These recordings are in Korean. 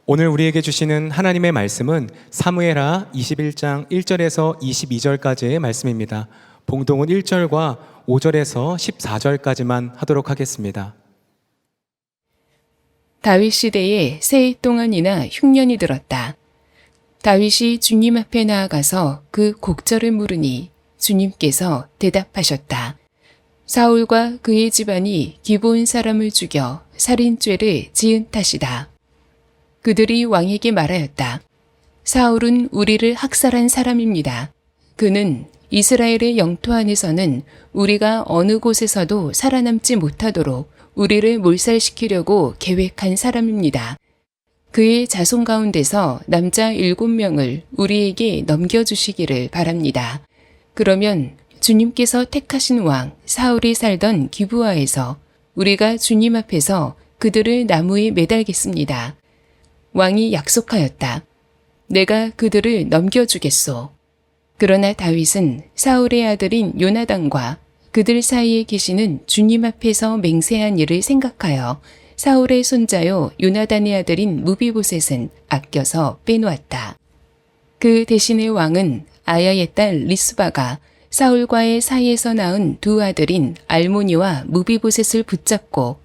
오늘 우리에게 주시는 하나님의 말씀은 사무엘하 21장 1절에서 22절까지의 말씀입니다. 봉독은 1절과 5절에서 14절까지만 하도록 하겠습니다. 다윗 시대에 세해 동안이나 흉년이 들었다. 다윗이 주님 앞에 나아가서 그 곡절을 물으니 주님께서 대답하셨다. 사울과 그의 집안이 기브온 사람을 죽여 살인죄를 지은 탓이다. 그들이 왕에게 말하였다. 사울은 우리를 학살한 사람입니다. 그는 이스라엘의 영토 안에서는 우리가 어느 곳에서도 살아남지 못하도록 우리를 몰살시키려고 계획한 사람입니다. 그의 자손 가운데서 남자 7명을 우리에게 넘겨주시기를 바랍니다. 그러면 주님께서 택하신 왕 사울이 살던 기브아에서 우리가 주님 앞에서 그들을 나무에 매달겠습니다. 왕이 약속하였다. 내가 그들을 넘겨주겠소. 그러나 다윗은 사울의 아들인 요나단과 그들 사이에 계시는 주님 앞에서 맹세한 일을 생각하여 사울의 손자요 요나단의 아들인 무비보셋은 아껴서 빼놓았다. 그 대신에 왕은 아야의 딸 리스바가 사울과의 사이에서 낳은 두 아들인 알모니와 무비보셋을 붙잡고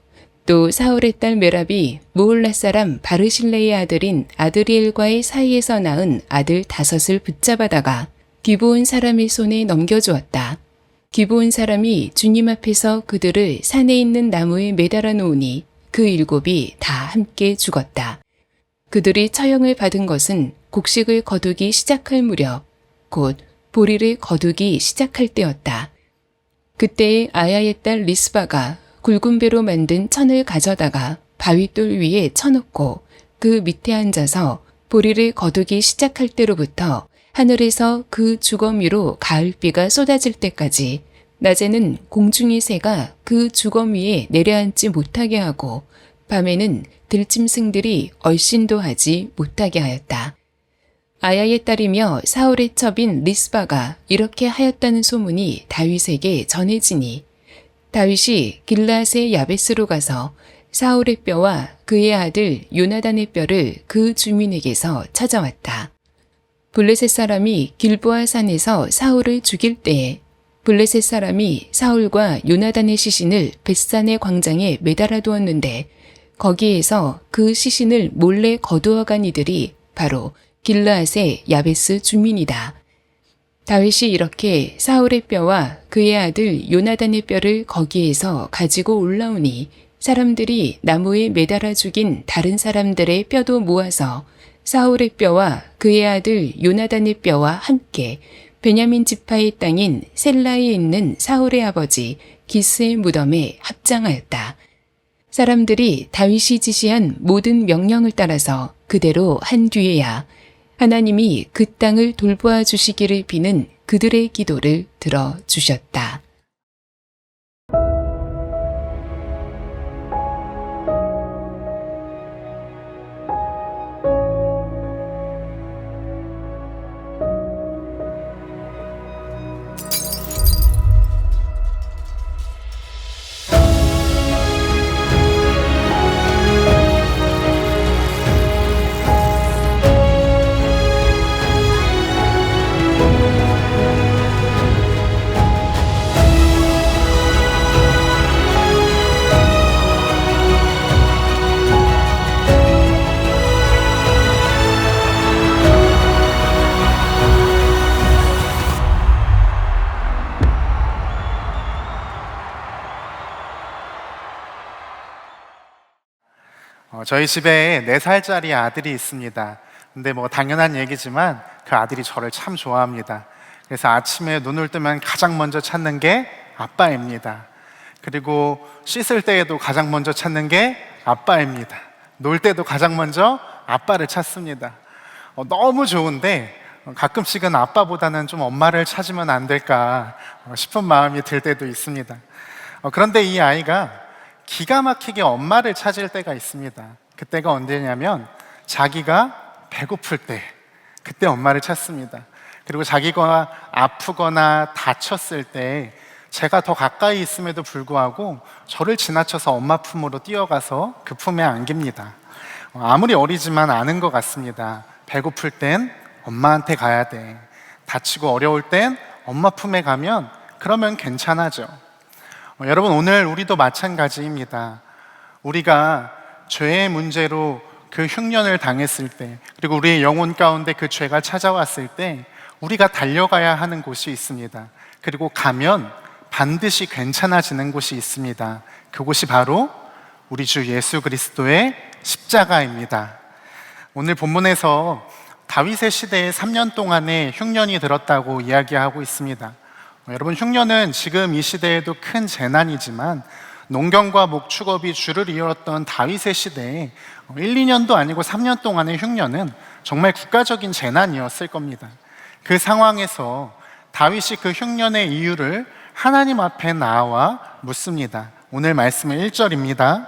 또 사울의 딸 메랍이 무홀라 사람 바르실레의 아들인 아드리엘과의 사이에서 낳은 아들 5을 붙잡아다가 기브온 사람의 손에 넘겨주었다. 기브온 사람이 주님 앞에서 그들을 산에 있는 나무에 매달아 놓으니 그 7이 다 함께 죽었다. 그들이 처형을 받은 것은 곡식을 거두기 시작할 무렵 곧 보리를 거두기 시작할 때였다. 그때에 아야의 딸 리스바가 굵은 배로 만든 천을 가져다가 바위돌 위에 쳐놓고 그 밑에 앉아서 보리를 거두기 시작할 때로부터 하늘에서 그 주거미로 가을비가 쏟아질 때까지 낮에는 공중의 새가 그 주거미에 내려앉지 못하게 하고 밤에는 들짐승들이 얼씬도 하지 못하게 하였다. 아야의 딸이며 사울의 첩인 리스바가 이렇게 하였다는 소문이 다윗에게 전해지니 다윗이 길르앗의 야베스로 가서 사울의 뼈와 그의 아들 요나단의 뼈를 그 주민에게서 찾아왔다. 블레셋 사람이 길보아 산에서 사울을 죽일 때에 블레셋 사람이 사울과 요나단의 시신을 벳산의 광장에 매달아 두었는데 거기에서 그 시신을 몰래 거두어 간 이들이 바로 길르앗의 야베스 주민이다. 다윗이 이렇게 사울의 뼈와 그의 아들 요나단의 뼈를 거기에서 가지고 올라오니 사람들이 나무에 매달아 죽인 다른 사람들의 뼈도 모아서 사울의 뼈와 그의 아들 요나단의 뼈와 함께 베냐민 지파의 땅인 셀라에 있는 사울의 아버지 기스의 무덤에 합장하였다. 사람들이 다윗이 지시한 모든 명령을 따라서 그대로 한 뒤에야 하나님이 그 땅을 돌보아 주시기를 비는 그들의 기도를 들어주셨다. 저희 집에 4살짜리 아들이 있습니다. 근데 뭐 당연한 얘기지만 그 아들이 저를 참 좋아합니다. 그래서 아침에 눈을 뜨면 가장 먼저 찾는 게 아빠입니다. 그리고 씻을 때에도 가장 먼저 찾는 게 아빠입니다. 놀 때도 가장 먼저 아빠를 찾습니다. 너무 좋은데 가끔씩은 아빠보다는 좀 엄마를 찾으면 안 될까 싶은 마음이 들 때도 있습니다. 그런데 이 아이가 기가 막히게 엄마를 찾을 때가 있습니다. 그때가 언제냐면 자기가 배고플 때, 그때 엄마를 찾습니다. 그리고 자기가 아프거나 다쳤을 때 제가 더 가까이 있음에도 불구하고 저를 지나쳐서 엄마 품으로 뛰어가서 그 품에 안깁니다. 아무리 어리지만 아는 것 같습니다. 배고플 땐 엄마한테 가야 돼. 다치고 어려울 땐 엄마 품에 가면 그러면 괜찮아져. 여러분, 오늘 우리도 마찬가지입니다. 우리가 죄의 문제로 그 흉년을 당했을 때, 그리고 우리의 영혼 가운데 그 죄가 찾아왔을 때 우리가 달려가야 하는 곳이 있습니다. 그리고 가면 반드시 괜찮아지는 곳이 있습니다. 그곳이 바로 우리 주 예수 그리스도의 십자가입니다. 오늘 본문에서 다윗의 시대에 3년 동안의 흉년이 들었다고 이야기하고 있습니다. 여러분, 흉년은 지금 이 시대에도 큰 재난이지만 농경과 목축업이 주를 이었던 다윗의 시대에 1, 2년도 아니고 3년 동안의 흉년은 정말 국가적인 재난이었을 겁니다. 그 상황에서 다윗이 그 흉년의 이유를 하나님 앞에 나와 묻습니다. 오늘 말씀은 1절입니다.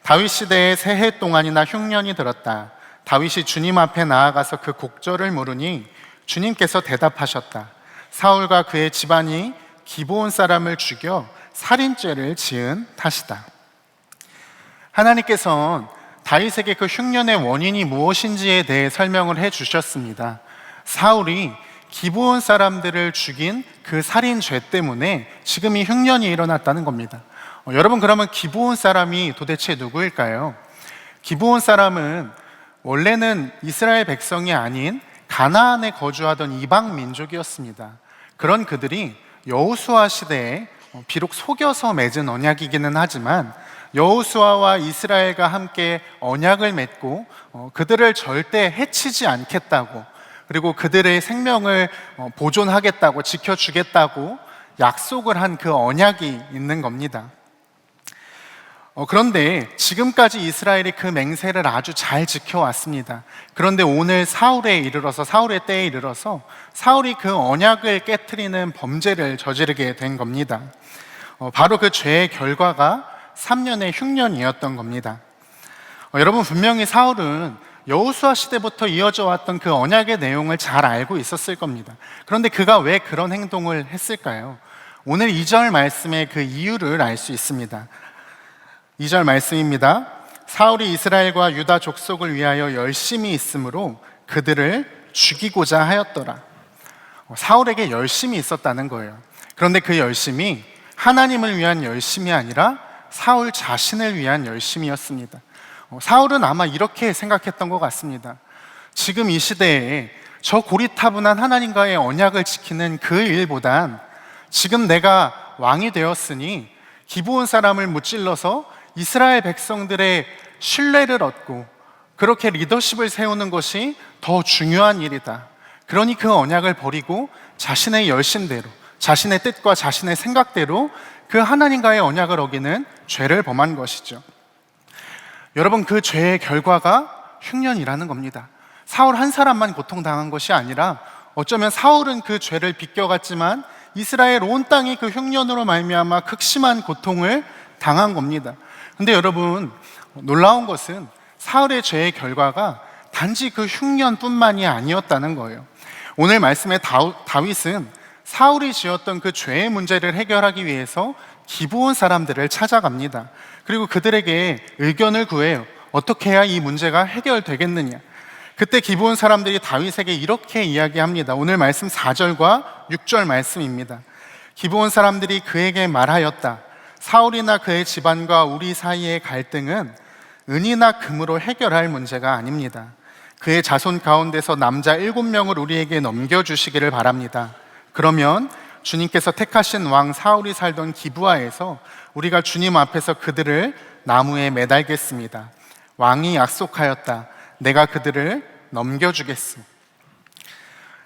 다윗 시대에 새해 동안이나 흉년이 들었다. 다윗이 주님 앞에 나아가서 그 곡절을 물으니 주님께서 대답하셨다. 사울과 그의 집안이 기브온 사람을 죽여 살인죄를 지은 탓이다. 하나님께서는 다윗에게 그 흉년의 원인이 무엇인지에 대해 설명을 해 주셨습니다. 사울이 기브온 사람들을 죽인 그 살인죄 때문에 지금 이 흉년이 일어났다는 겁니다. 여러분, 그러면 기브온 사람이 도대체 누구일까요? 기브온 사람은 원래는 이스라엘 백성이 아닌 가나안에 거주하던 이방 민족이었습니다. 그런 그들이 여호수아 시대에 비록 속여서 맺은 언약이기는 하지만 여호수아와 이스라엘과 함께 언약을 맺고 그들을 절대 해치지 않겠다고, 그리고 그들의 생명을 보존하겠다고, 지켜주겠다고 약속을 한 그 언약이 있는 겁니다. 그런데 지금까지 이스라엘이 그 맹세를 아주 잘 지켜왔습니다. 그런데 오늘 사울의 때에 이르러서 사울이 그 언약을 깨트리는 범죄를 저지르게 된 겁니다. 바로 그 죄의 결과가 3년의 흉년이었던 겁니다. 여러분, 분명히 사울은 여호수아 시대부터 이어져 왔던 그 언약의 내용을 잘 알고 있었을 겁니다. 그런데 그가 왜 그런 행동을 했을까요? 오늘 2절 말씀의 그 이유를 알 수 있습니다. 2절 말씀입니다. 사울이 이스라엘과 유다 족속을 위하여 열심히 있으므로 그들을 죽이고자 하였더라. 사울에게 열심이 있었다는 거예요. 그런데 그 열심이 하나님을 위한 열심이 아니라 사울 자신을 위한 열심이었습니다. 사울은 아마 이렇게 생각했던 것 같습니다. 지금 이 시대에 저 고리타분한 하나님과의 언약을 지키는 그 일보단 지금 내가 왕이 되었으니 기브온 사람을 무찔러서 이스라엘 백성들의 신뢰를 얻고 그렇게 리더십을 세우는 것이 더 중요한 일이다. 그러니 그 언약을 버리고 자신의 열심대로, 자신의 뜻과 자신의 생각대로 그 하나님과의 언약을 어기는 죄를 범한 것이죠. 여러분, 그 죄의 결과가 흉년이라는 겁니다. 사울 한 사람만 고통당한 것이 아니라 어쩌면 사울은 그 죄를 비껴갔지만 이스라엘 온 땅이 그 흉년으로 말미암아 극심한 고통을 당한 겁니다. 근데 여러분, 놀라운 것은 사울의 죄의 결과가 단지 그 흉년뿐만이 아니었다는 거예요. 오늘 말씀의 다윗은 사울이 지었던 그 죄의 문제를 해결하기 위해서 기브온 사람들을 찾아갑니다. 그리고 그들에게 의견을 구해요. 어떻게 해야 이 문제가 해결되겠느냐. 그때 기브온 사람들이 다윗에게 이렇게 이야기합니다. 오늘 말씀 4절과 6절 말씀입니다. 기브온 사람들이 그에게 말하였다. 사울이나 그의 집안과 우리 사이의 갈등은 은이나 금으로 해결할 문제가 아닙니다. 그의 자손 가운데서 남자 7명을 우리에게 넘겨주시기를 바랍니다. 그러면 주님께서 택하신 왕 사울이 살던 기브아에서 우리가 주님 앞에서 그들을 나무에 매달겠습니다. 왕이 약속하였다. 내가 그들을 넘겨주겠소.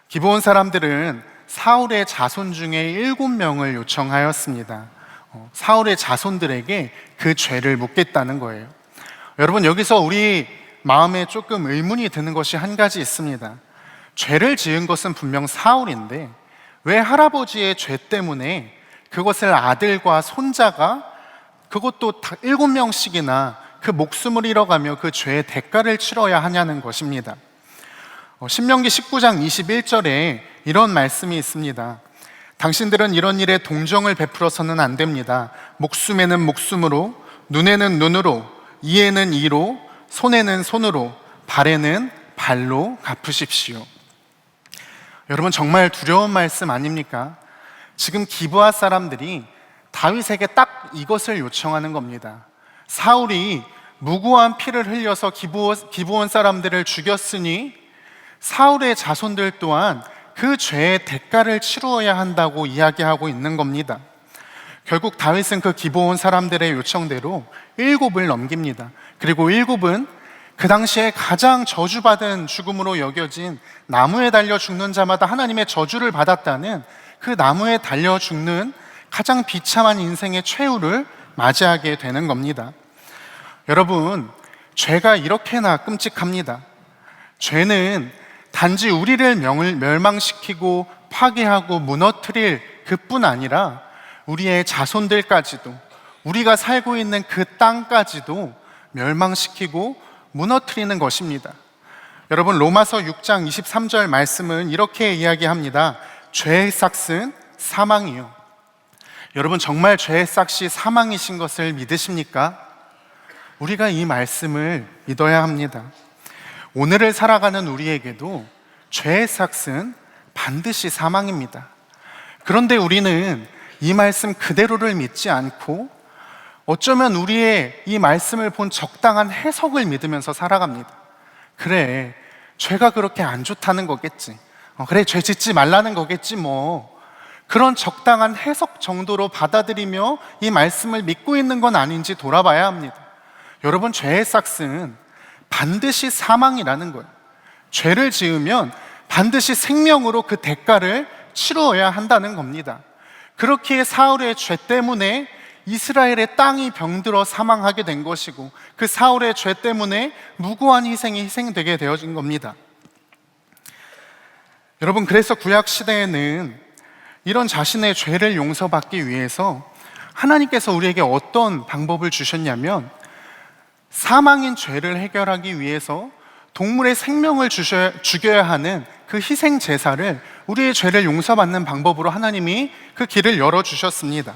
기브온 사람들은 사울의 자손 중에 7명을 요청하였습니다. 사울의 자손들에게 그 죄를 묻겠다는 거예요. 여러분, 여기서 우리 마음에 조금 의문이 드는 것이 한 가지 있습니다. 죄를 지은 것은 분명 사울인데 왜 할아버지의 죄 때문에 그것을 아들과 손자가 그것도 7명씩이나 그 목숨을 잃어가며 그 죄의 대가를 치러야 하냐는 것입니다. 신명기 19장 21절에 이런 말씀이 있습니다. 당신들은 이런 일에 동정을 베풀어서는 안 됩니다. 목숨에는 목숨으로, 눈에는 눈으로, 이에는 이로, 손에는 손으로, 발에는 발로 갚으십시오. 여러분, 정말 두려운 말씀 아닙니까? 지금 기브아 사람들이 다윗에게 딱 이것을 요청하는 겁니다. 사울이 무고한 피를 흘려서 기브온 사람들을 죽였으니 사울의 자손들 또한 그 죄의 대가를 치루어야 한다고 이야기하고 있는 겁니다. 결국 다윗은 그 기브온 사람들의 요청대로 7을 넘깁니다. 그리고 7은 그 당시에 가장 저주받은 죽음으로 여겨진 나무에 달려 죽는 자마다 하나님의 저주를 받았다는 그 나무에 달려 죽는 가장 비참한 인생의 최후를 맞이하게 되는 겁니다. 여러분, 죄가 이렇게나 끔찍합니다. 죄는 단지 우리를 멸망시키고 파괴하고 무너뜨릴 그뿐 아니라 우리의 자손들까지도, 우리가 살고 있는 그 땅까지도 멸망시키고 무너뜨리는 것입니다. 여러분, 로마서 6장 23절 말씀은 이렇게 이야기합니다. 죄의 삭은 사망이요. 여러분, 정말 죄의 삭이 사망이신 것을 믿으십니까? 우리가 이 말씀을 믿어야 합니다. 오늘을 살아가는 우리에게도 죄의 삭은 반드시 사망입니다. 그런데 우리는 이 말씀 그대로를 믿지 않고 어쩌면 우리의 이 말씀을 본 적당한 해석을 믿으면서 살아갑니다. 그래, 죄가 그렇게 안 좋다는 거겠지. 그래, 죄 짓지 말라는 거겠지 뭐. 그런 적당한 해석 정도로 받아들이며 이 말씀을 믿고 있는 건 아닌지 돌아봐야 합니다. 여러분, 죄의 삭은 반드시 사망이라는 거예요. 죄를 지으면 반드시 생명으로 그 대가를 치루어야 한다는 겁니다. 그렇기에 사울의 죄 때문에 이스라엘의 땅이 병들어 사망하게 된 것이고, 그 사울의 죄 때문에 무고한 희생이 희생되게 되어진 겁니다. 여러분, 그래서 구약 시대에는 이런 자신의 죄를 용서받기 위해서 하나님께서 우리에게 어떤 방법을 주셨냐면, 사망인 죄를 해결하기 위해서 동물의 생명을 죽여야 하는 그 희생 제사를, 우리의 죄를 용서받는 방법으로 하나님이 그 길을 열어주셨습니다.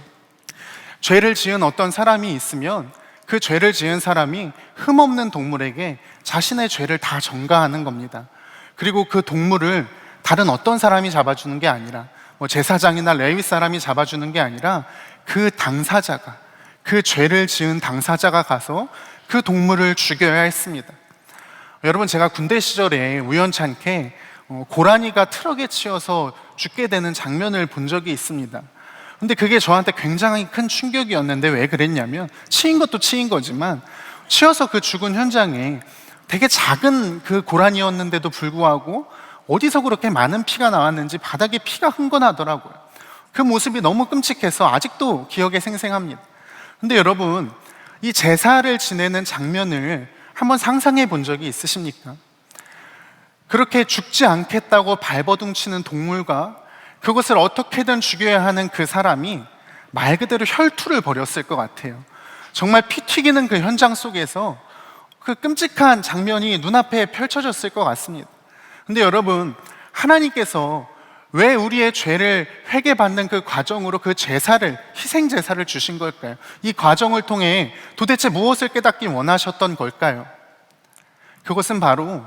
죄를 지은 어떤 사람이 있으면 그 죄를 지은 사람이 흠없는 동물에게 자신의 죄를 다 전가하는 겁니다. 그리고 그 동물을 다른 어떤 사람이 잡아주는 게 아니라, 제사장이나 레위 사람이 잡아주는 게 아니라 그 당사자가, 그 죄를 지은 당사자가 가서 그 동물을 죽여야 했습니다. 여러분, 제가 군대 시절에 우연찮게 고라니가 트럭에 치여서 죽게 되는 장면을 본 적이 있습니다. 근데 그게 저한테 굉장히 큰 충격이었는데, 왜 그랬냐면, 치인 것도 치인 거지만 치여서 그 죽은 현장에 되게 작은 그 고라니였는데도 불구하고 어디서 그렇게 많은 피가 나왔는지 바닥에 피가 흥건하더라고요. 그 모습이 너무 끔찍해서 아직도 기억에 생생합니다. 근데 여러분, 이 제사를 지내는 장면을 한번 상상해 본 적이 있으십니까? 그렇게 죽지 않겠다고 발버둥치는 동물과 그것을 어떻게든 죽여야 하는 그 사람이 말 그대로 혈투를 벌였을 것 같아요. 정말 피 튀기는 그 현장 속에서 그 끔찍한 장면이 눈앞에 펼쳐졌을 것 같습니다. 근데 여러분, 하나님께서 왜 우리의 죄를 회개받는 그 과정으로 그 제사를, 희생 제사를 주신 걸까요? 이 과정을 통해 도대체 무엇을 깨닫기 원하셨던 걸까요? 그것은 바로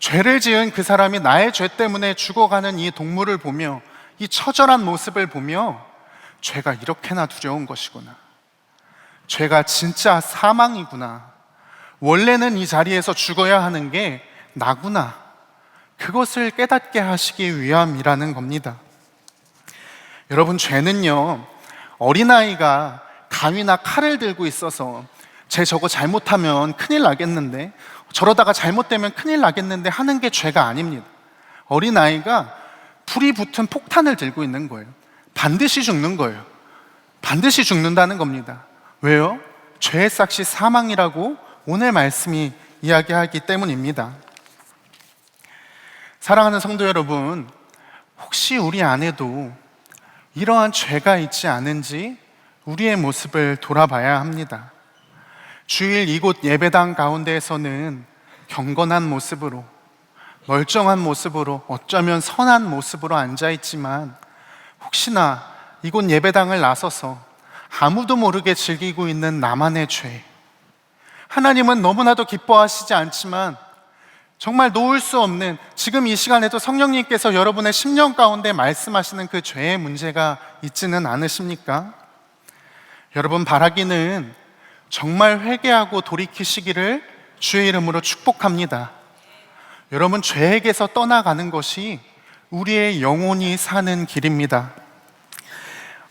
죄를 지은 그 사람이 나의 죄 때문에 죽어가는 이 동물을 보며, 이 처절한 모습을 보며, 죄가 이렇게나 두려운 것이구나, 죄가 진짜 사망이구나, 원래는 이 자리에서 죽어야 하는 게 나구나, 그것을 깨닫게 하시기 위함이라는 겁니다. 여러분, 죄는요, 어린아이가 가위나 칼을 들고 있어서 쟤 저거 잘못하면 큰일 나겠는데, 저러다가 잘못되면 큰일 나겠는데 하는 게 죄가 아닙니다. 어린아이가 불이 붙은 폭탄을 들고 있는 거예요. 반드시 죽는 거예요. 반드시 죽는다는 겁니다. 왜요? 죄의 삭이 사망이라고 오늘 말씀이 이야기하기 때문입니다. 사랑하는 성도 여러분, 혹시 우리 안에도 이러한 죄가 있지 않은지 우리의 모습을 돌아봐야 합니다. 주일 이곳 예배당 가운데에서는 경건한 모습으로, 멀쩡한 모습으로, 어쩌면 선한 모습으로 앉아있지만, 혹시나 이곳 예배당을 나서서 아무도 모르게 즐기고 있는 나만의 죄, 하나님은 너무나도 기뻐하시지 않지만 정말 놓을 수 없는, 지금 이 시간에도 성령님께서 여러분의 심령 가운데 말씀하시는 그 죄의 문제가 있지는 않으십니까? 여러분, 바라기는 정말 회개하고 돌이키시기를 주의 이름으로 축복합니다. 여러분, 죄에게서 떠나가는 것이 우리의 영혼이 사는 길입니다.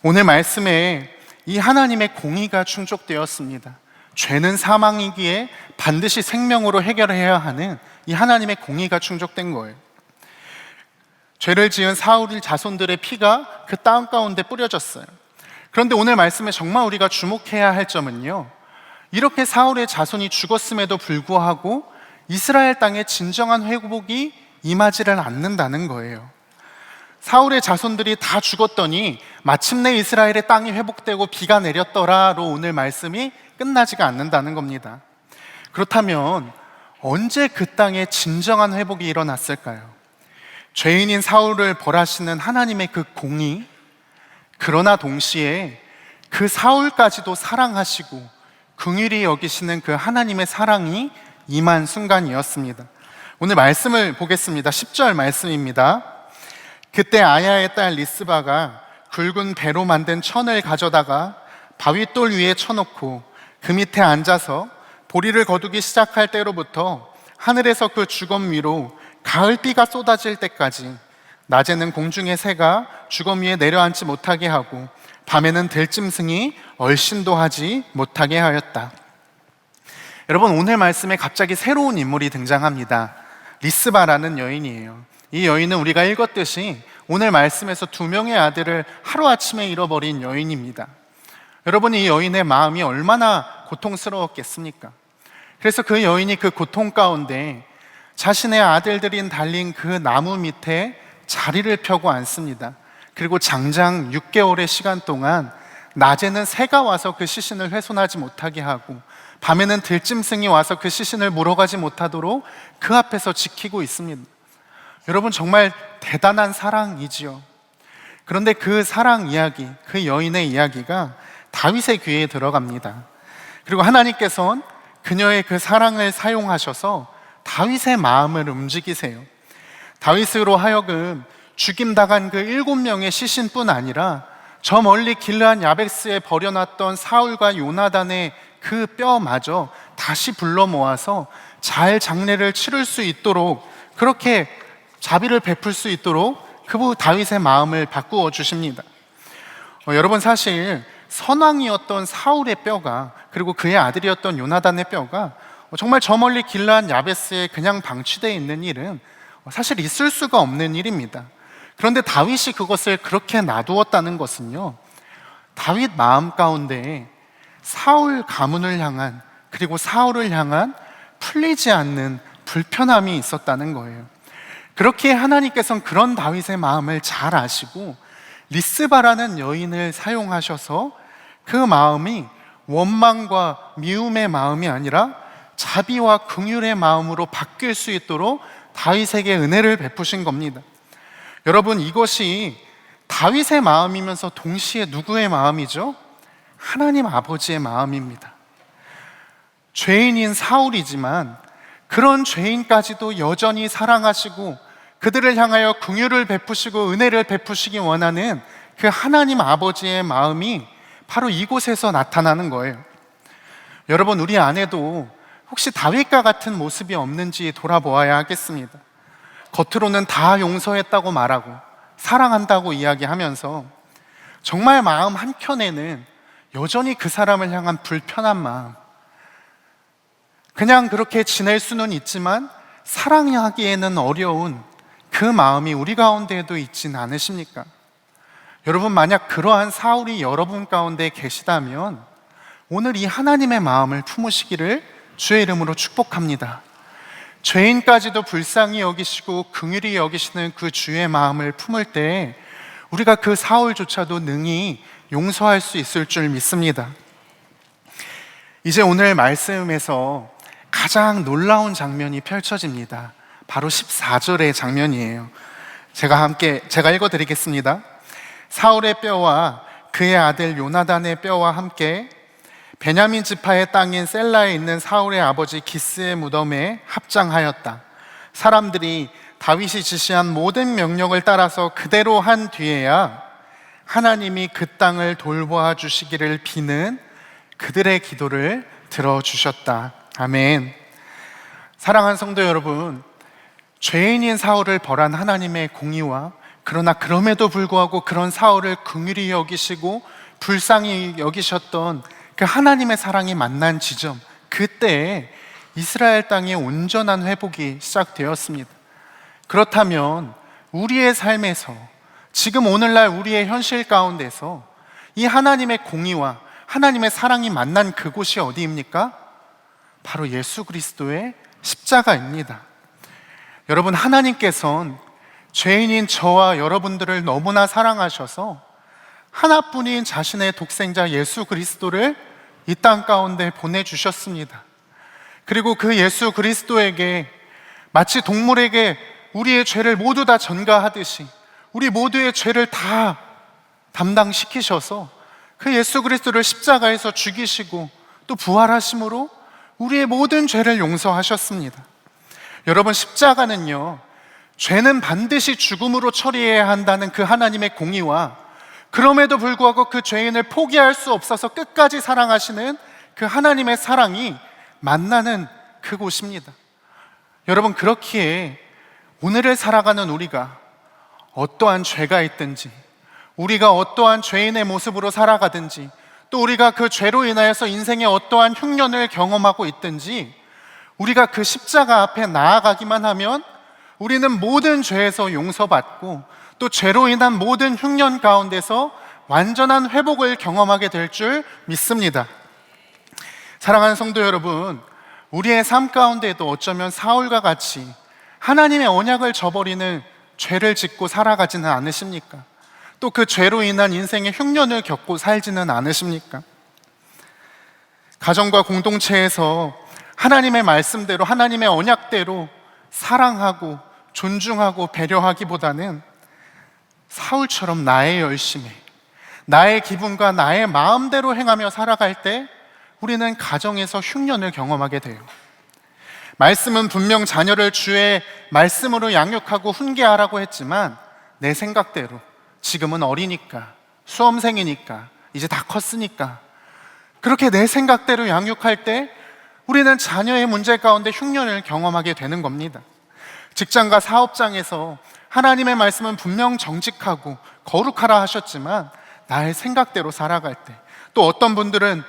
오늘 말씀에 이 하나님의 공의가 충족되었습니다. 죄는 사망이기에 반드시 생명으로 해결해야 하는 이 하나님의 공의가 충족된 거예요. 죄를 지은 사울의 자손들의 피가 그 땅 가운데 뿌려졌어요. 그런데 오늘 말씀에 정말 우리가 주목해야 할 점은요, 이렇게 사울의 자손이 죽었음에도 불구하고 이스라엘 땅에 진정한 회복이 임하지를 않는다는 거예요. 사울의 자손들이 다 죽었더니 마침내 이스라엘의 땅이 회복되고 비가 내렸더라로 오늘 말씀이 끝나지가 않는다는 겁니다. 그렇다면 언제 그 땅에 진정한 회복이 일어났을까요? 죄인인 사울을 벌하시는 하나님의 그 공의, 그러나 동시에 그 사울까지도 사랑하시고 긍휼히 여기시는 그 하나님의 사랑이 임한 순간이었습니다. 오늘 말씀을 보겠습니다. 10절 말씀입니다. 그때 아야의 딸 리스바가 굵은 배로 만든 천을 가져다가 바위돌 위에 쳐놓고 그 밑에 앉아서 보리를 거두기 시작할 때로부터 하늘에서 그 주검 위로 가을비가 쏟아질 때까지 낮에는 공중의 새가 주검 위에 내려앉지 못하게 하고 밤에는 들짐승이 얼씬도 하지 못하게 하였다. 여러분, 오늘 말씀에 갑자기 새로운 인물이 등장합니다. 리스바라는 여인이에요. 이 여인은 우리가 읽었듯이 오늘 말씀에서 2명의 아들을 하루아침에 잃어버린 여인입니다. 여러분, 이 여인의 마음이 얼마나 고통스러웠겠습니까? 그래서 그 여인이 그 고통 가운데 자신의 아들들인 달린 그 나무 밑에 자리를 펴고 앉습니다. 그리고 장장 6개월의 시간 동안 낮에는 새가 와서 그 시신을 훼손하지 못하게 하고 밤에는 들짐승이 와서 그 시신을 물어가지 못하도록 그 앞에서 지키고 있습니다. 여러분, 정말 대단한 사랑이지요. 그런데 그 사랑 이야기, 그 여인의 이야기가 다윗의 귀에 들어갑니다. 그리고 하나님께서는 그녀의 그 사랑을 사용하셔서 다윗의 마음을 움직이세요. 다윗으로 하여금 죽임당한 그 7명의 시신뿐 아니라 저 멀리 길르한 야베스에 버려놨던 사울과 요나단의 그 뼈마저 다시 불러 모아서 잘 장례를 치를 수 있도록, 그렇게 자비를 베풀 수 있도록 그 다윗의 마음을 바꾸어 주십니다. 여러분, 사실 선왕이었던 사울의 뼈가, 그리고 그의 아들이었던 요나단의 뼈가 정말 저 멀리 길르한 야베스에 그냥 방치되어 있는 일은 사실 있을 수가 없는 일입니다. 그런데 다윗이 그것을 그렇게 놔두었다는 것은요, 다윗 마음 가운데 사울 가문을 향한, 그리고 사울을 향한 풀리지 않는 불편함이 있었다는 거예요. 그렇게 하나님께서는 그런 다윗의 마음을 잘 아시고 리스바라는 여인을 사용하셔서 그 마음이 원망과 미움의 마음이 아니라 자비와 긍휼의 마음으로 바뀔 수 있도록 다윗에게 은혜를 베푸신 겁니다. 여러분, 이것이 다윗의 마음이면서 동시에 누구의 마음이죠? 하나님 아버지의 마음입니다. 죄인인 사울이지만 그런 죄인까지도 여전히 사랑하시고 그들을 향하여 긍휼을 베푸시고 은혜를 베푸시기 원하는 그 하나님 아버지의 마음이 바로 이곳에서 나타나는 거예요. 여러분, 우리 안에도 혹시 다윗과 같은 모습이 없는지 돌아보아야 하겠습니다. 겉으로는 다 용서했다고 말하고 사랑한다고 이야기하면서 정말 마음 한켠에는 여전히 그 사람을 향한 불편한 마음, 그냥 그렇게 지낼 수는 있지만 사랑하기에는 어려운 그 마음이 우리 가운데에도 있진 않으십니까? 여러분, 만약 그러한 사울이 여러분 가운데 계시다면 오늘 이 하나님의 마음을 품으시기를 주의 이름으로 축복합니다. 죄인까지도 불쌍히 여기시고 긍휼히 여기시는 그 주의 마음을 품을 때 우리가 그 사울조차도 능히 용서할 수 있을 줄 믿습니다. 이제 오늘 말씀에서 가장 놀라운 장면이 펼쳐집니다. 바로 14절의 장면이에요. 제가 읽어드리겠습니다. 사울의 뼈와 그의 아들 요나단의 뼈와 함께 베냐민 지파의 땅인 셀라에 있는 사울의 아버지 기스의 무덤에 합장하였다. 사람들이 다윗이 지시한 모든 명령을 따라서 그대로 한 뒤에야 하나님이 그 땅을 돌보아 주시기를 비는 그들의 기도를 들어주셨다. 아멘. 사랑하는 성도 여러분, 죄인인 사울을 벌한 하나님의 공의와 그러나 그럼에도 불구하고 그런 사울을 긍휼히 여기시고 불쌍히 여기셨던 그 하나님의 사랑이 만난 지점, 그때에 이스라엘 땅의 온전한 회복이 시작되었습니다. 그렇다면 우리의 삶에서 지금 오늘날 우리의 현실 가운데서 이 하나님의 공의와 하나님의 사랑이 만난 그곳이 어디입니까? 바로 예수 그리스도의 십자가입니다. 여러분, 하나님께서는 죄인인 저와 여러분들을 너무나 사랑하셔서 하나뿐인 자신의 독생자 예수 그리스도를 이 땅 가운데 보내주셨습니다. 그리고 그 예수 그리스도에게 마치 동물에게 우리의 죄를 모두 다 전가하듯이 우리 모두의 죄를 다 담당시키셔서 그 예수 그리스도를 십자가에서 죽이시고 또 부활하심으로 우리의 모든 죄를 용서하셨습니다. 여러분, 십자가는요, 죄는 반드시 죽음으로 처리해야 한다는 그 하나님의 공의와 그럼에도 불구하고 그 죄인을 포기할 수 없어서 끝까지 사랑하시는 그 하나님의 사랑이 만나는 그곳입니다. 여러분, 그렇기에 오늘을 살아가는 우리가 어떠한 죄가 있든지, 우리가 어떠한 죄인의 모습으로 살아가든지, 또 우리가 그 죄로 인하여서 인생에 어떠한 흉년을 경험하고 있든지, 우리가 그 십자가 앞에 나아가기만 하면 우리는 모든 죄에서 용서받고 또 죄로 인한 모든 흉년 가운데서 완전한 회복을 경험하게 될 줄 믿습니다. 사랑하는 성도 여러분, 우리의 삶 가운데도 어쩌면 사울과 같이 하나님의 언약을 저버리는 죄를 짓고 살아가지는 않으십니까? 또 그 죄로 인한 인생의 흉년을 겪고 살지는 않으십니까? 가정과 공동체에서 하나님의 말씀대로, 하나님의 언약대로 사랑하고 존중하고 배려하기보다는 사울처럼 나의 열심에, 나의 기분과 나의 마음대로 행하며 살아갈 때 우리는 가정에서 흉년을 경험하게 돼요. 말씀은 분명 자녀를 주의 말씀으로 양육하고 훈계하라고 했지만 내 생각대로, 지금은 어리니까, 수험생이니까, 이제 다 컸으니까 그렇게 내 생각대로 양육할 때 우리는 자녀의 문제 가운데 흉년을 경험하게 되는 겁니다. 직장과 사업장에서 하나님의 말씀은 분명 정직하고 거룩하라 하셨지만 나의 생각대로 살아갈 때, 또 어떤 분들은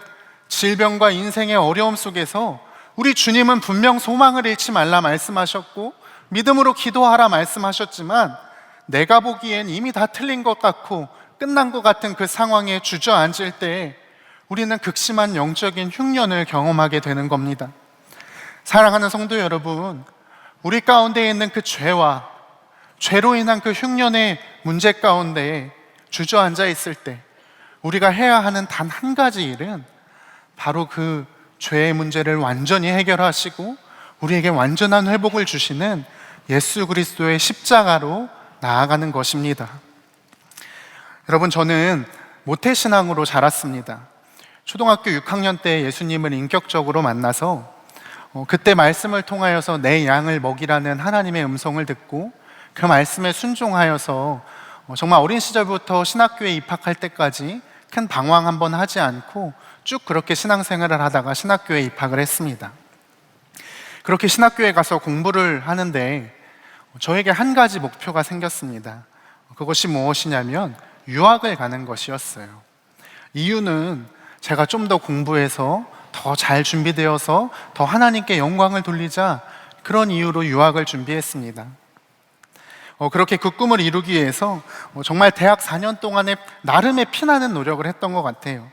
질병과 인생의 어려움 속에서 우리 주님은 분명 소망을 잃지 말라 말씀하셨고 믿음으로 기도하라 말씀하셨지만 내가 보기엔 이미 다 틀린 것 같고 끝난 것 같은 그 상황에 주저앉을 때 우리는 극심한 영적인 흉년을 경험하게 되는 겁니다. 사랑하는 성도 여러분, 우리 가운데 있는 그 죄와 죄로 인한 그 흉년의 문제 가운데 주저앉아 있을 때 우리가 해야 하는 단 한 가지 일은 바로 그 죄의 문제를 완전히 해결하시고 우리에게 완전한 회복을 주시는 예수 그리스도의 십자가로 나아가는 것입니다. 여러분, 저는 모태신앙으로 자랐습니다. 초등학교 6학년 때 예수님을 인격적으로 만나서 그때 말씀을 통하여서 내 양을 먹이라는 하나님의 음성을 듣고 그 말씀에 순종하여서 정말 어린 시절부터 신학교에 입학할 때까지 큰 방황 한번 하지 않고 쭉 그렇게 신앙생활을 하다가 신학교에 입학을 했습니다. 그렇게 신학교에 가서 공부를 하는데 저에게 한 가지 목표가 생겼습니다. 그것이 무엇이냐면 유학을 가는 것이었어요. 이유는 제가 좀 더 공부해서 더 잘 준비되어서 더 하나님께 영광을 돌리자, 그런 이유로 유학을 준비했습니다. 그렇게 그 꿈을 이루기 위해서 정말 대학 4년 동안에 나름의 피나는 노력을 했던 것 같아요.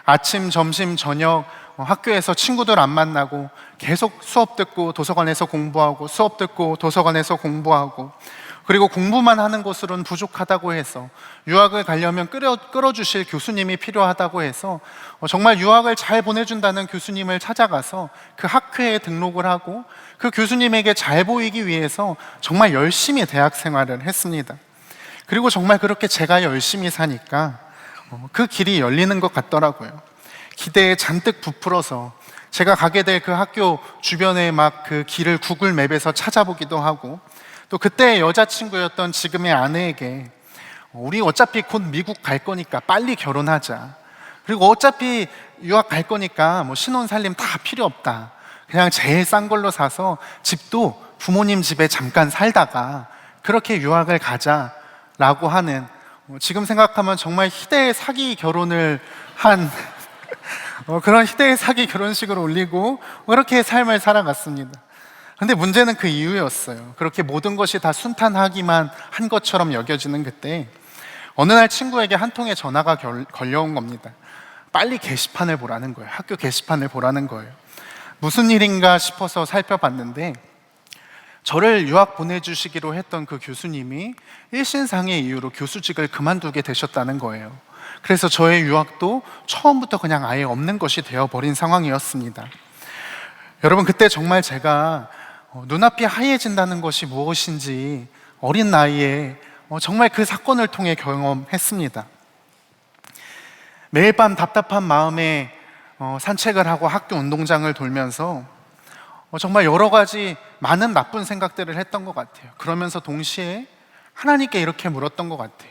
아침, 점심, 저녁 학교에서 친구들 안 만나고 계속 수업 듣고 도서관에서 공부하고, 수업 듣고 도서관에서 공부하고, 그리고 공부만 하는 것으로는 부족하다고 해서 유학을 가려면 끌어주실 교수님이 필요하다고 해서 정말 유학을 잘 보내준다는 교수님을 찾아가서 그 학회에 등록을 하고 그 교수님에게 잘 보이기 위해서 정말 열심히 대학 생활을 했습니다. 그리고 정말 그렇게 제가 열심히 사니까 그 길이 열리는 것 같더라고요. 기대에 잔뜩 부풀어서 제가 가게 될 그 학교 주변에 막 그 길을 구글 맵에서 찾아보기도 하고, 또 그때 여자친구였던 지금의 아내에게 우리 어차피 곧 미국 갈 거니까 빨리 결혼하자. 그리고 어차피 유학 갈 거니까 뭐 신혼 살림 다 필요 없다. 그냥 제일 싼 걸로 사서 집도 부모님 집에 잠깐 살다가 그렇게 유학을 가자라고 하는, 지금 생각하면 정말 희대의 사기 결혼을 한 그런 희대의 사기 결혼식을 올리고 그렇게 삶을 살아갔습니다. 근데 문제는 그 이유였어요. 그렇게 모든 것이 다 순탄하기만 한 것처럼 여겨지는 그때 어느 날 친구에게 한 통의 전화가 걸려온 겁니다. 빨리 게시판을 보라는 거예요. 학교 게시판을 보라는 거예요. 무슨 일인가 싶어서 살펴봤는데 저를 유학 보내주시기로 했던 그 교수님이 일신상의 이유로 교수직을 그만두게 되셨다는 거예요. 그래서 저의 유학도 처음부터 그냥 아예 없는 것이 되어버린 상황이었습니다. 여러분, 그때 정말 제가 눈앞이 하얘진다는 것이 무엇인지 어린 나이에 정말 그 사건을 통해 경험했습니다. 매일 밤 답답한 마음에 산책을 하고 학교 운동장을 돌면서 정말 여러 가지 많은 나쁜 생각들을 했던 것 같아요. 그러면서 동시에 하나님께 이렇게 물었던 것 같아요.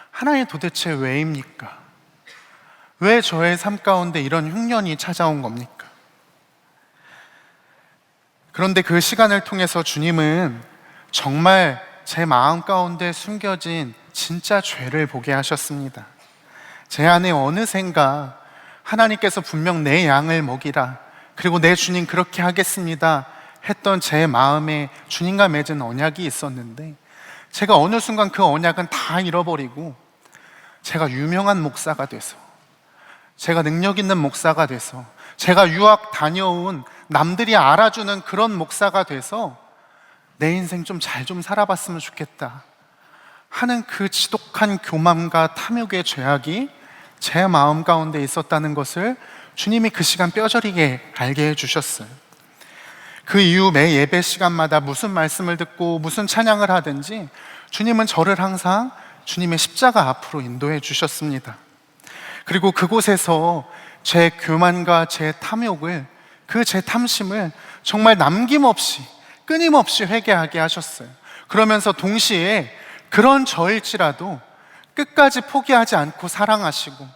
하나님, 도대체 왜입니까? 왜 저의 삶 가운데 이런 흉년이 찾아온 겁니까? 그런데 그 시간을 통해서 주님은 정말 제 마음 가운데 숨겨진 진짜 죄를 보게 하셨습니다. 제 안에 어느샌가 하나님께서 분명 내 양을 먹이라, 그리고 내 주님 그렇게 하겠습니다 했던 제 마음에 주님과 맺은 언약이 있었는데, 제가 어느 순간 그 언약은 다 잃어버리고 제가 유명한 목사가 돼서, 제가 능력 있는 목사가 돼서, 제가 유학 다녀온 남들이 알아주는 그런 목사가 돼서 내 인생 좀 잘 좀 살아봤으면 좋겠다 하는 그 지독한 교만과 탐욕의 죄악이 제 마음 가운데 있었다는 것을 주님이 그 시간 뼈저리게 알게 해주셨어요. 그 이후 매 예배 시간마다 무슨 말씀을 듣고 무슨 찬양을 하든지 주님은 저를 항상 주님의 십자가 앞으로 인도해 주셨습니다. 그리고 그곳에서 제 교만과 제 탐욕을, 그 제 탐심을 정말 남김없이 끊임없이 회개하게 하셨어요. 그러면서 동시에 그런 저일지라도 끝까지 포기하지 않고 사랑하시고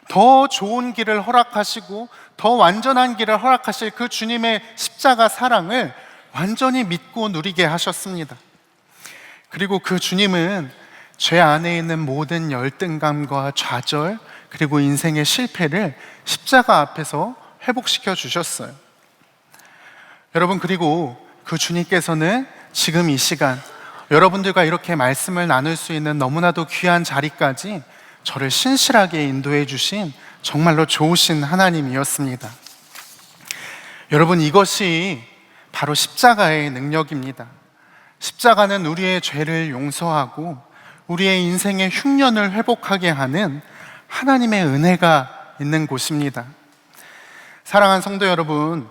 더 좋은 길을 허락하시고 더 완전한 길을 허락하실 그 주님의 십자가 사랑을 완전히 믿고 누리게 하셨습니다. 그리고 그 주님은 죄 안에 있는 모든 열등감과 좌절, 그리고 인생의 실패를 십자가 앞에서 회복시켜 주셨어요. 여러분, 그리고 그 주님께서는 지금 이 시간 여러분들과 이렇게 말씀을 나눌 수 있는 너무나도 귀한 자리까지 저를 신실하게 인도해 주신 정말로 좋으신 하나님이었습니다. 여러분, 이것이 바로 십자가의 능력입니다. 십자가는 우리의 죄를 용서하고 우리의 인생의 흉년을 회복하게 하는 하나님의 은혜가 있는 곳입니다. 사랑하는 성도 여러분,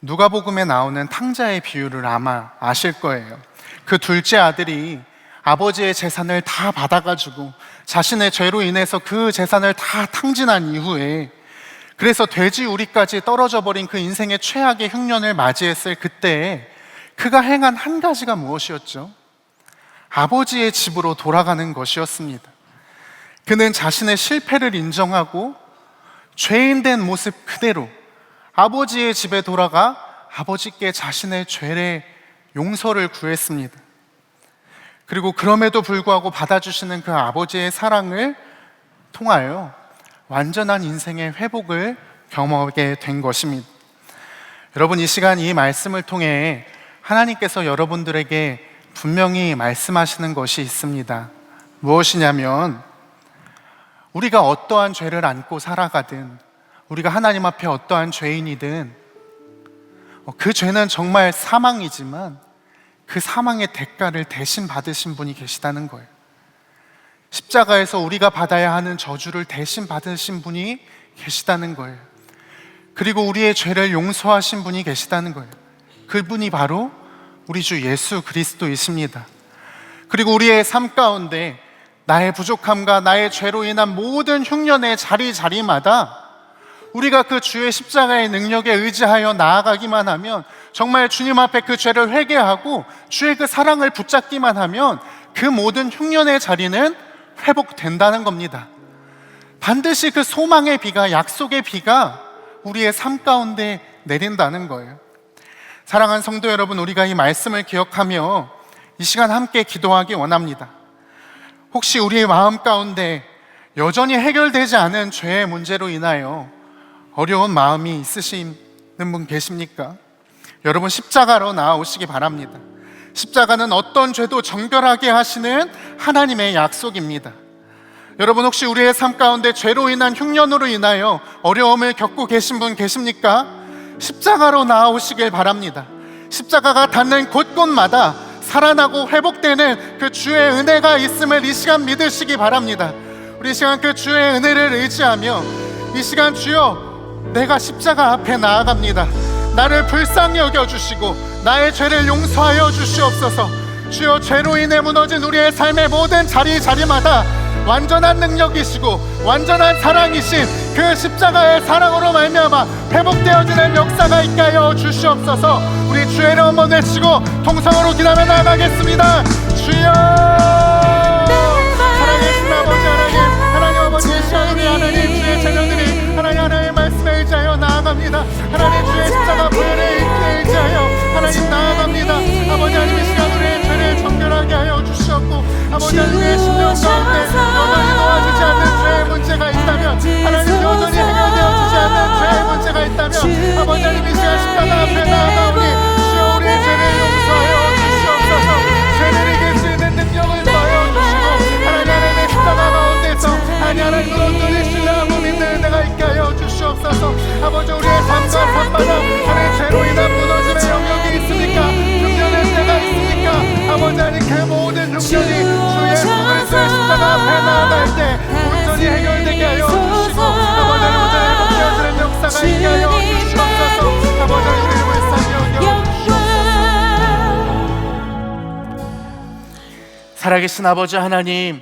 누가복음에 나오는 탕자의 비유를 아마 아실 거예요. 그 둘째 아들이 아버지의 재산을 다 받아가지고 자신의 죄로 인해서 그 재산을 다 탕진한 이후에, 그래서 돼지 우리까지 떨어져 버린 그 인생의 최악의 흉년을 맞이했을 그때 그가 행한 한 가지가 무엇이었죠? 아버지의 집으로 돌아가는 것이었습니다. 그는 자신의 실패를 인정하고 죄인 된 모습 그대로 아버지의 집에 돌아가 아버지께 자신의 죄의 용서를 구했습니다. 그리고 그럼에도 불구하고 받아주시는 그 아버지의 사랑을 통하여 완전한 인생의 회복을 경험하게 된 것입니다. 여러분, 이 시간 이 말씀을 통해 하나님께서 여러분들에게 분명히 말씀하시는 것이 있습니다. 무엇이냐면, 우리가 어떠한 죄를 안고 살아가든, 우리가 하나님 앞에 어떠한 죄인이든 그 죄는 정말 사망이지만 그 사망의 대가를 대신 받으신 분이 계시다는 거예요. 십자가에서 우리가 받아야 하는 저주를 대신 받으신 분이 계시다는 거예요. 그리고 우리의 죄를 용서하신 분이 계시다는 거예요. 그분이 바로 우리 주 예수 그리스도이십니다. 그리고 우리의 삶 가운데 나의 부족함과 나의 죄로 인한 모든 흉년의 자리마다 우리가 그 주의 십자가의 능력에 의지하여 나아가기만 하면, 정말 주님 앞에 그 죄를 회개하고 주의 그 사랑을 붙잡기만 하면 그 모든 흉년의 자리는 회복된다는 겁니다. 반드시 그 소망의 비가, 약속의 비가 우리의 삶 가운데 내린다는 거예요. 사랑하는 성도 여러분, 우리가 이 말씀을 기억하며 이 시간 함께 기도하기 원합니다. 혹시 우리의 마음 가운데 여전히 해결되지 않은 죄의 문제로 인하여 어려운 마음이 있으신 분 계십니까? 여러분, 십자가로 나아오시기 바랍니다. 십자가는 어떤 죄도 정결하게 하시는 하나님의 약속입니다. 여러분, 혹시 우리의 삶 가운데 죄로 인한 흉년으로 인하여 어려움을 겪고 계신 분 계십니까? 십자가로 나아오시길 바랍니다. 십자가가 닿는 곳곳마다 살아나고 회복되는 그 주의 은혜가 있음을 이 시간 믿으시기 바랍니다. 우리 이 시간 그 주의 은혜를 의지하며 이 시간, 주여, 내가 십자가 앞에 나아갑니다. 나를 불쌍히 여겨주시고 나의 죄를 용서하여 주시옵소서. 주여, 죄로 인해 무너진 우리의 삶의 모든 자리마다 완전한 능력이시고 완전한 사랑이신 그 십자가의 사랑으로 말미암아 회복되어지는 역사가 있게 하여 주시옵소서. 우리 주의 이름 한번 외치고 통성으로 기도하며 나아가겠습니다. 주여, 사랑하신 아버지 하나님, 하나님 아버지의 시간으로 하나님, 주의 자녀들이 하나님의 말씀에 의지하여 나아갑니다. 하나님, 주의 십자가 보혈에 의지하여 하나님 나아갑니다. 아버지 하나님, 이 시간 우리의 죄를 정결하게 하여 주시옵고, 아버지 하나님의 심령 가운데 여전히 놓아지지 않는 죄의 문제가 있다면, 하나님 여전히 해결되어지지 않는 죄의 문제가 있다면, 아버지 하나님, 이 시간 십자가 앞에 나아가오니 주여, 우리의 죄를 용서하여 주시옵소서. 죄를 이길 수 있는 능력을 더하여 주시고, 하나님의 십자가 가운데서 하나님을 온전히 신뢰하고 믿는 은혜가 있게 하여 주시옵소서. 아버지, 우리의 삶과 삶마다 하나님 죄로 인한 무너짐의 영역이 있습니까? 흉년의 때가 있습니까? 아버지 하나님, 그 모든 흉년이 주의 그리스도의 십자가 앞에 나아갈 때 온전히 해결되게 하여 주시고, 아버지 하나님, 온전히 회복되어지는 역사가 있게 하여 주시옵소서. 아버지 하나님, 우리를 불쌍히 여겨 주시옵소서. 살아계신 아버지 하나님,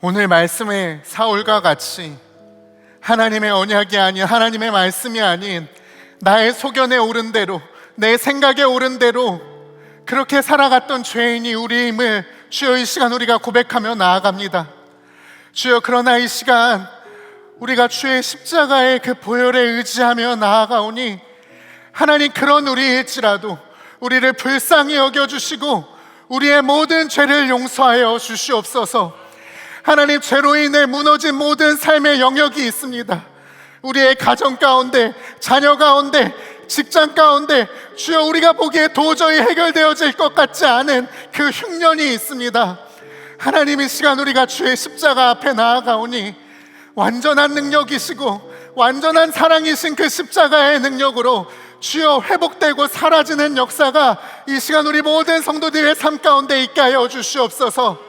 오늘 말씀의 사울과 같이 하나님의 언약이 아닌, 하나님의 말씀이 아닌 나의 소견에 오른 대로, 내 생각에 오른 대로 그렇게 살아갔던 죄인이 우리임을 주여 이 시간 우리가 고백하며 나아갑니다. 주여, 그러나 이 시간 우리가 주의 십자가의 그 보혈에 의지하며 나아가오니 하나님, 그런 우리일지라도 우리를 불쌍히 여겨주시고 우리의 모든 죄를 용서하여 주시옵소서. 하나님, 죄로 인해 무너진 모든 삶의 영역이 있습니다. 우리의 가정 가운데, 자녀 가운데, 직장 가운데 주여, 우리가 보기에 도저히 해결되어질 것 같지 않은 그 흉년이 있습니다. 하나님, 이 시간 우리가 주의 십자가 앞에 나아가오니 완전한 능력이시고 완전한 사랑이신 그 십자가의 능력으로 주여 회복되고 사라지는 역사가 이 시간 우리 모든 성도들의 삶 가운데 있게 하여 주시옵소서.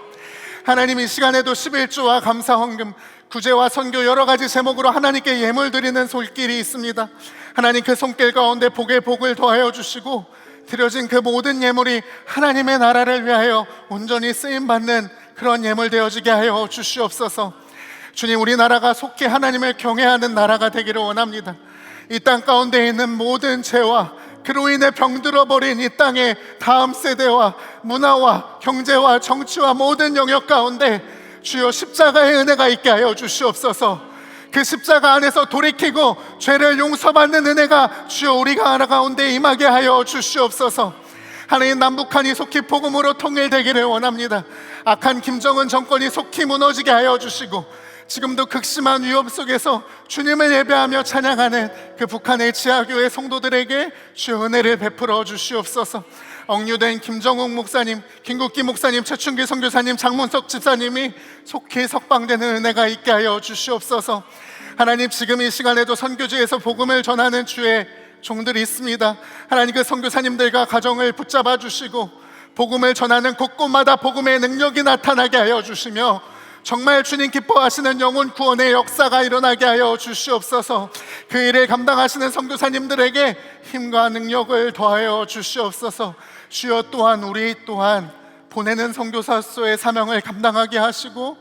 하나님, 이 시간에도 11조와 감사 헌금, 구제와 선교 여러 가지 제목으로 하나님께 예물 드리는 손길이 있습니다. 하나님, 그 손길 가운데 복에 복을 더하여 주시고 드려진 그 모든 예물이 하나님의 나라를 위하여 온전히 쓰임받는 그런 예물 되어지게 하여 주시옵소서. 주님, 우리나라가 속히 하나님을 경외하는 나라가 되기를 원합니다. 이 땅 가운데 있는 모든 죄와 그로 인해 병들어버린 이 땅의 다음 세대와 문화와 경제와 정치와 모든 영역 가운데 주여 십자가의 은혜가 있게 하여 주시옵소서. 그 십자가 안에서 돌이키고 죄를 용서받는 은혜가 주여 우리가 하나 가운데 임하게 하여 주시옵소서. 하나님, 남북한이 속히 복음으로 통일되기를 원합니다. 악한 김정은 정권이 속히 무너지게 하여 주시고 지금도 극심한 위협 속에서 주님을 예배하며 찬양하는 그 북한의 지하교회 성도들에게 주여 은혜를 베풀어 주시옵소서. 억류된 김정욱 목사님, 김국기 목사님, 최춘기 선교사님, 장문석 집사님이 속히 석방되는 은혜가 있게 하여 주시옵소서. 하나님, 지금 이 시간에도 선교지에서 복음을 전하는 주의 종들이 있습니다. 하나님, 그 선교사님들과 가정을 붙잡아 주시고 복음을 전하는 곳곳마다 복음의 능력이 나타나게 하여 주시며 정말 주님 기뻐하시는 영혼 구원의 역사가 일어나게 하여 주시옵소서. 그 일을 감당하시는 선교사님들에게 힘과 능력을 더하여 주시옵소서. 주여, 또한 우리 또한 보내는 선교사로서의 사명을 감당하게 하시고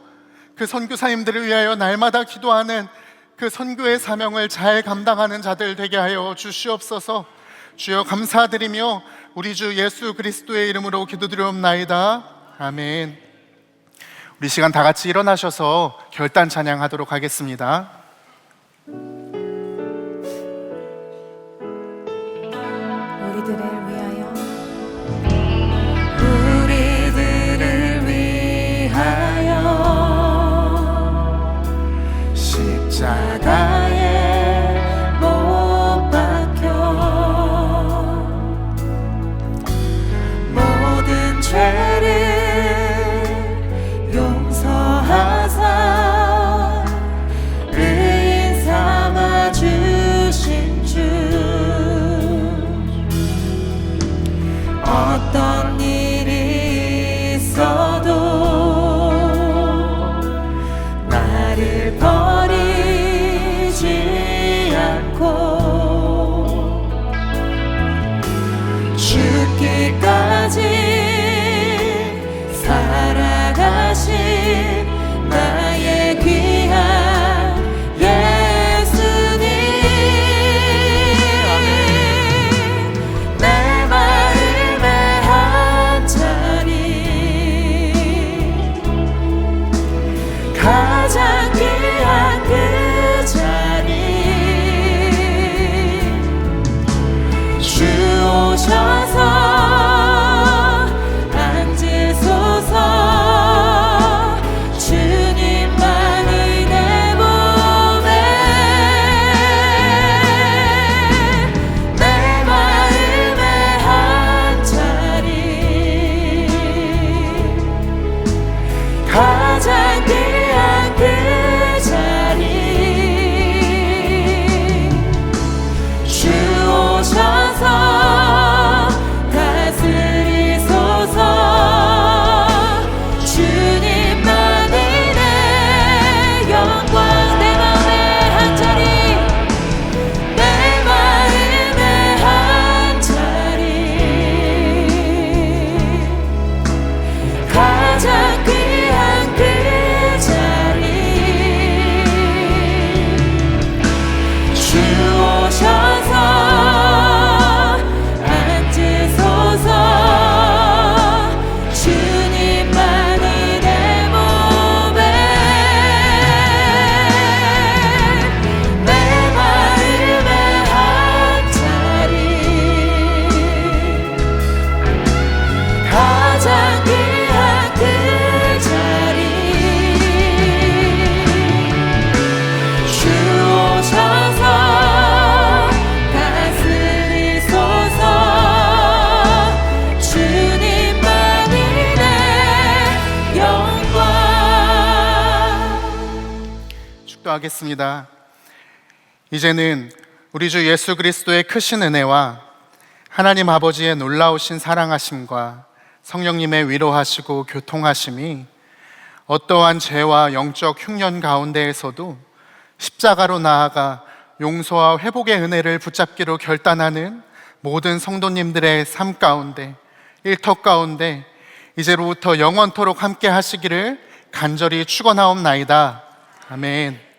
그 선교사님들을 위하여 날마다 기도하는 그 선교의 사명을 잘 감당하는 자들 되게 하여 주시옵소서. 주여 감사드리며 우리 주 예수 그리스도의 이름으로 기도드리옵나이다. 아멘. 우리 시간 다 같이 일어나셔서 결단 찬양하도록 하겠습니다. 우리들을 위하여 십자가에 못 박혀 모든 죄를 용서하사 의인 삼아 주신 주 어떤 일이 있어도 나를 버리지 않고 죽기까지 살아가신 나의 귀한 예수님 내 마음의 한 자리 가장 귀한 그 자리 주 오셔서 앉으소서 주님만이 내 몸에 내 마음의 한 자리 가장 귀한 그 자리 주 오셔서 다스리소서 주님만이 내 영광 내 마음의 한 자리 내 마음의 한 자리 가장 귀한 그 자리 주 오셔서 앉으소서 주님만이 내 몸에 내 마음의 한 자리 가장 귀한 그 자리 주 오셔서 다스리소서 주님만이 내 영광 축도하겠습니다. 이제는 우리 주 예수 그리스도의 크신 은혜와 하나님 아버지의 놀라우신 사랑하심과 성령님의 위로하시고 교통하심이 어떠한 죄와 영적 흉년 가운데에서도 십자가로 나아가 용서와 회복의 은혜를 붙잡기로 결단하는 모든 성도님들의 삶 가운데, 일터 가운데 이제로부터 영원토록 함께 하시기를 간절히 축원하옵나이다. 아멘.